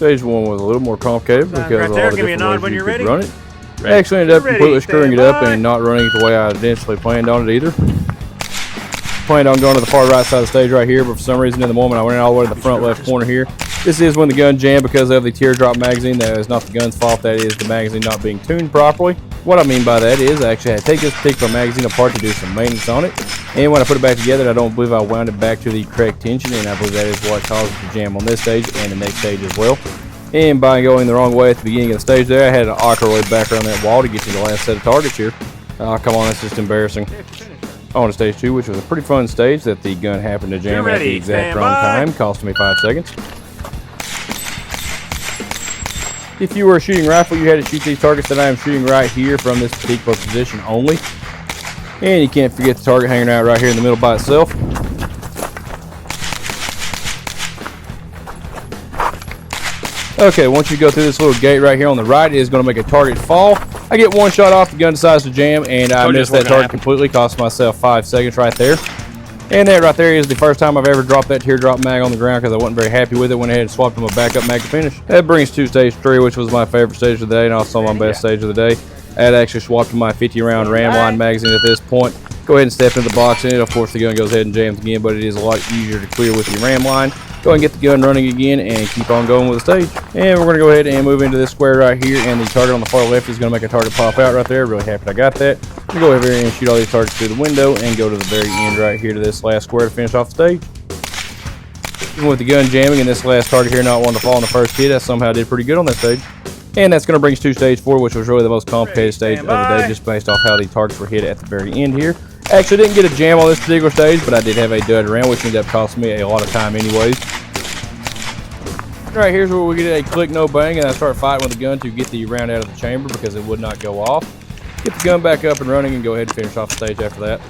Stage 1 was a little more complicated because right of all there. the Give me a different nod ways when you you're could ready. run it. I actually ended up completely screwing it up and not running it the way I initially planned on it either. Planned on going to the far right side of the stage right here, but for some reason in the moment I went all the way to the front left corner here. This is when the gun jammed because of the teardrop magazine. That is not the gun's fault, that is the magazine not being tuned properly. What I mean by that is I actually had to take this particular magazine apart to do some maintenance on it. And when I put it back together, I don't believe I wound it back to the correct tension, and I believe that is what caused the jam on this stage and the next stage as well. And by going the wrong way at the beginning of the stage there, I had an awkward back around that wall to get to the last set of targets here. Oh, come on, that's just embarrassing. On to stage 2, which was a pretty fun stage that the gun happened to jam at the exact wrong time, costing me 5 seconds. If you were a shooting rifle, you had to shoot these targets that I am shooting right here from this particular position only. And you can't forget the target hanging out right here in the middle by itself. Okay, once you go through this little gate right here on the right, it is going to make a target fall. I get one shot off, the gun decides to jam, and I missed that target completely, cost myself 5 seconds right there. And that right there is the first time I've ever dropped that teardrop mag on the ground because I wasn't very happy with it. Went ahead and swapped to my backup mag to finish. That brings to stage 3, which was my favorite stage of the day and also my best stage of the day. I had actually swapped to my 50-round Ramline magazine at this point. Go ahead and step into the box in it. Of course, the gun goes ahead and jams again, but it is a lot easier to clear with the Ramline. Go ahead and get the gun running again and keep on going with the stage. And we're going to go ahead and move into this square right here, and the target on the far left is going to make a target pop out right there. Really happy I got that. I'm going to go over here and shoot all these targets through the window and go to the very end right here to this last square to finish off the stage. Even with the gun jamming and this last target here not wanting to fall on the first hit, I somehow did pretty good on that stage. And that's going to bring us to stage 4, which was really the most complicated stage of the day, just based off how the targets were hit at the very end here. Actually didn't get a jam on this particular stage, but I did have a dud round, which ended up costing me a lot of time anyways. Right, here's where we get a click, no bang, and I start fighting with the gun to get the round out of the chamber because it would not go off. Get the gun back up and running and go ahead and finish off the stage after that.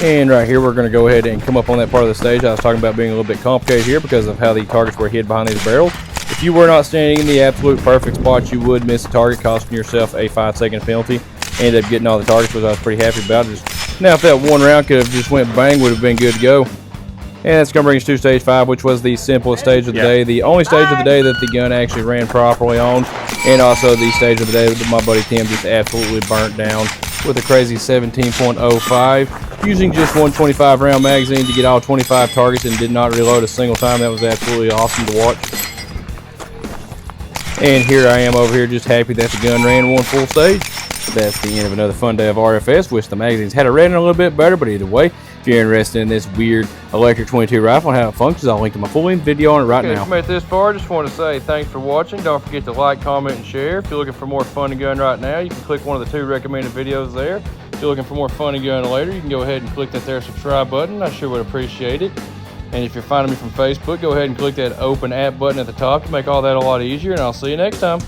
And right here, we're going to go ahead and come up on that part of the stage I was talking about being a little bit complicated here because of how the targets were hid behind these barrels. If you were not standing in the absolute perfect spot, you would miss a target, costing yourself a 5-second penalty. Ended up getting all the targets, which I was pretty happy about. Now, if that one round could have just went bang, would have been good to go. And that's going to bring us to stage 5, which was the simplest stage of the day. The only stage of the day that the gun actually ran properly on. And also the stage of the day that my buddy Tim just absolutely burnt down with a crazy 17.05. Using just one 25-round magazine to get all 25 targets and did not reload a single time. That was absolutely awesome to watch. And here I am over here just happy that the gun ran one full stage. That's the end of another fun day of RFS. Wish the magazines had a rating a little bit better, but either way, if you're interested in this weird electric 22 rifle and how it functions, I'll link to my full-length video on it right now. If you made it this far, I just want to say thanks for watching. Don't forget to like, comment, and share. If you're looking for more Fun and Gun right now, you can click one of the 2 recommended videos there. If you're looking for more Fun and Gun later, you can go ahead and click that there subscribe button. I sure would appreciate it. And if you're finding me from Facebook, go ahead and click that open app button at the top to make all that a lot easier, and I'll see you next time.